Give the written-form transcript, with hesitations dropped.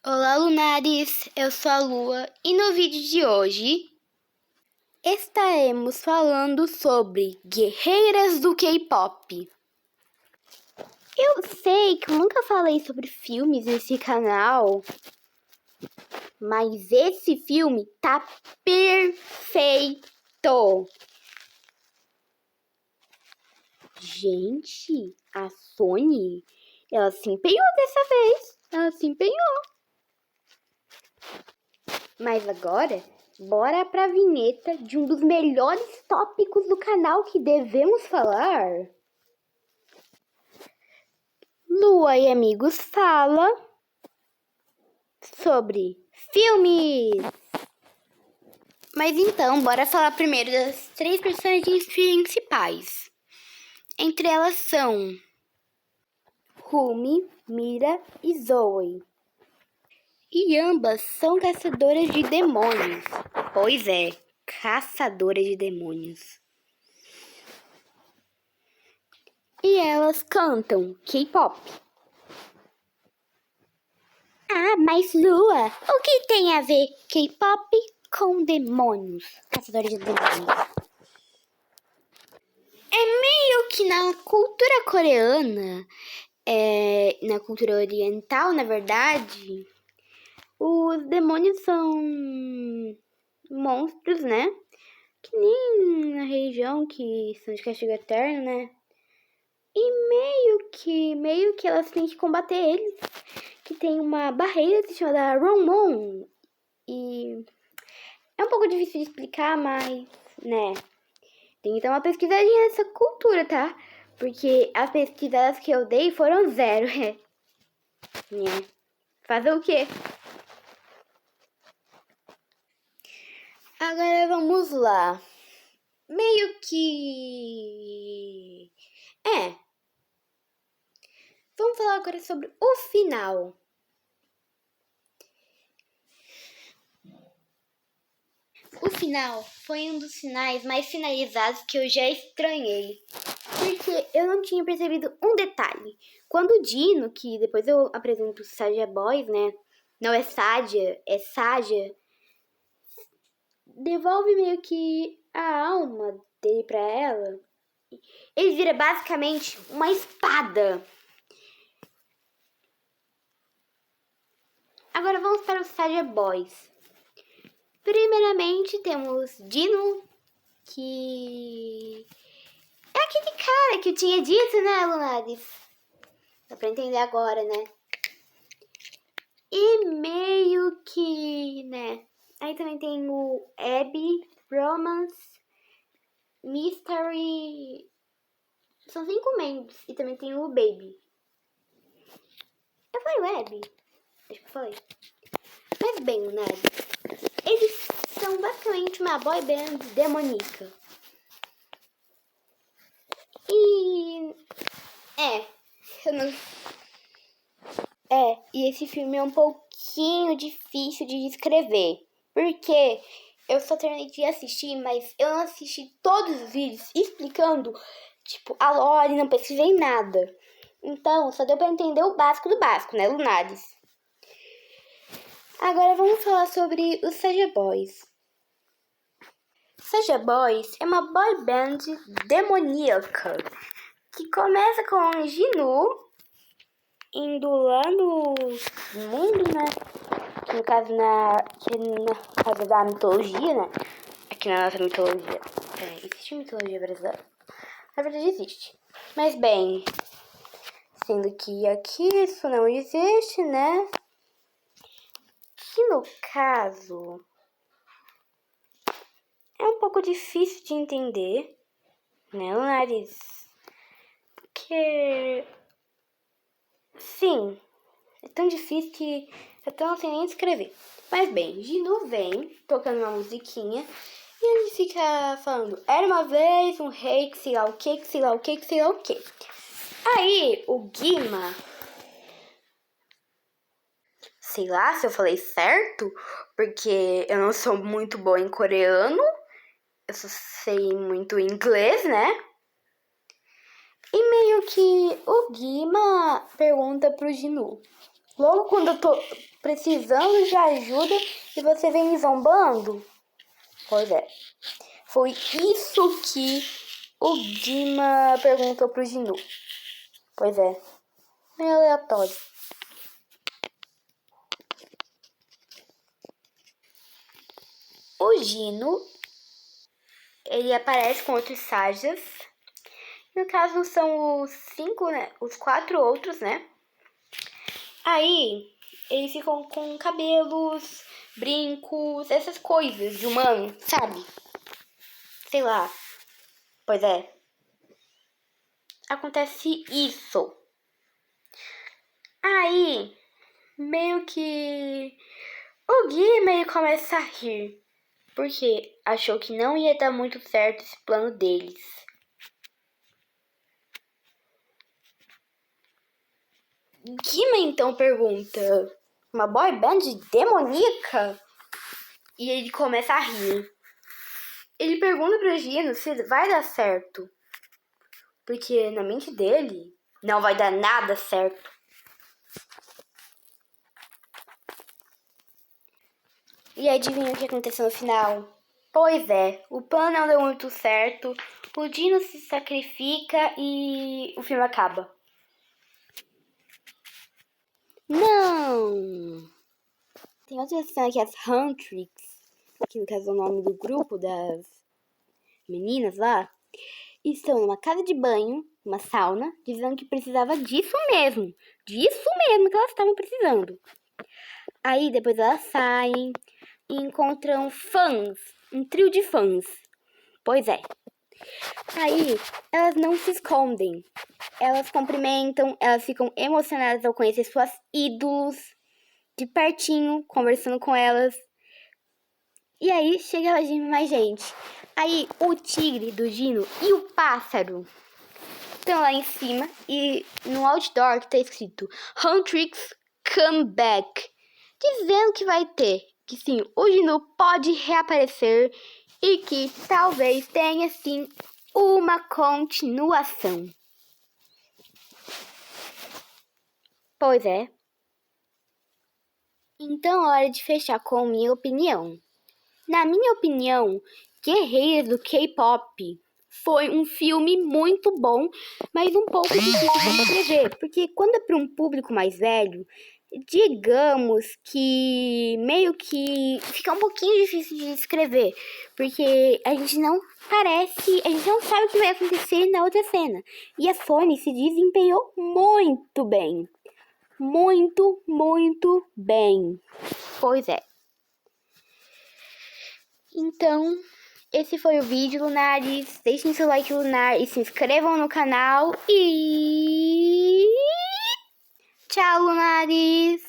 Olá, Lunares! Eu sou a Lua e no vídeo de hoje estaremos falando sobre guerreiras do K-pop. Eu sei que eu nunca falei sobre filmes nesse canal, mas esse filme tá perfeito! Gente, a Sony, ela se empenhou dessa vez, ela se empenhou. Mas agora, bora pra vinheta de um dos melhores tópicos do canal que devemos falar. Lua e Amigos fala sobre filmes. Mas então, bora falar primeiro das 3 personagens principais. Entre elas são Rumi, Mira e Zoe. E ambas são caçadoras de demônios. Pois é, caçadoras de demônios. E elas cantam K-pop. Ah, mas Lua, o que tem a ver K-pop com demônios? Caçadores de demônios. É meio que na cultura coreana, na cultura oriental, na verdade, os demônios são monstros, né? Que nem na região que são de castigo eterno, né? E meio que elas têm que combater eles. Que tem uma barreira chamada Romon. E é um pouco difícil de explicar, mas, né, tem que dar uma pesquisadinha nessa cultura, tá? Porque as pesquisadas que eu dei foram 0. Né? Fazer o quê? Agora vamos lá. Meio que... Vamos falar agora sobre o final. O final foi um dos finais mais finalizados que eu já estranhei. Porque eu não tinha percebido um detalhe. Quando o Dino, que depois eu apresento o Sadia Boys, né? Não é Sadia, é Sadia. Devolve meio que a alma dele pra ela. Ele vira basicamente uma espada. Agora vamos para os Sadia Boys. Primeiramente temos Dino, que é aquele cara que eu tinha dito, né, Lunares? Dá pra entender agora, né? E meio que, né? Aí também tem o Abby, Romance, Mystery. São 5 membros. E também tem o Baby. Eu falei o Abby? Acho que eu falei. Mas bem, né? Eles são basicamente uma boy band demoníaca. E... e esse filme é um pouquinho difícil de descrever. Porque eu só terminei de assistir, mas eu não assisti todos os vídeos explicando, tipo, a lore, não pesquisei nada. Então, só deu pra entender o básico do básico, né, Lunares? Agora vamos falar sobre os Saja Boys. Saja Boys é uma boy band demoníaca que começa com Jinu indo lá no mundo, né? Que no caso na casa da mitologia, né? Aqui na nossa mitologia. Existe mitologia brasileira? Na verdade existe. Mas bem, sendo que aqui isso não existe, né? Que no caso é um pouco difícil de entender, né, Lunares? Porque sim, é tão difícil que eu não sei nem escrever. Mas bem, Ginu vem tocando uma musiquinha e ele fica falando: era uma vez um rei que sei lá o que, que sei lá o que, que sei lá o que. Aí o Guima, sei lá se eu falei certo, porque eu não sou muito boa em coreano, eu só sei muito inglês, né? E meio que o Guima pergunta pro Ginu: Logo quando eu tô precisando de ajuda e você vem me zombando? Pois é. Foi isso que o Dima perguntou pro Ginu. Pois é. Meio aleatório. O Gino, ele aparece com outros Sajas. No caso, são os 5, né? Os 4 outros, né? Aí, eles ficam com cabelos, brincos, essas coisas de humano, sabe? Sei lá. Pois é. Acontece isso. Aí, meio que o Gui meio começa a rir. Porque achou que não ia dar muito certo esse plano deles. Gima então pergunta: uma boy band demoníaca? E ele começa a rir. Ele pergunta pro Gino se vai dar certo. Porque na mente dele não vai dar nada certo. E adivinha o que aconteceu no final? Pois é, o plano não deu muito certo. O Dino se sacrifica e o filme acaba. Não! Tem outra cena que as Huntrix, que no caso é o nome do grupo das meninas lá, estão numa casa de banho, uma sauna, dizendo que precisava disso mesmo que elas estavam precisando. Aí depois elas saem e encontram fãs, um trio de fãs. Pois é. Aí elas não se escondem, elas cumprimentam, elas ficam emocionadas ao conhecer suas ídolos de pertinho, conversando com elas. E aí chega mais gente. Aí o tigre do Gino e o pássaro estão lá em cima e no outdoor que tá escrito Huntrix Come Back, dizendo que vai ter, que sim, o Gino pode reaparecer e que talvez tenha sim uma continuação. Pois é. Então é hora de fechar com minha opinião. Na minha opinião, Guerreiras do K-Pop foi um filme muito bom, mas um pouco difícil de escrever, porque quando é para um público mais velho, digamos que meio que fica um pouquinho difícil de escrever, porque a gente não sabe o que vai acontecer na outra cena. E a Sony se desempenhou muito bem. Muito, muito bem. Pois é. Então, esse foi o vídeo, lunares. Deixem seu like, lunar, e se inscrevam no canal. E tchau, lunares!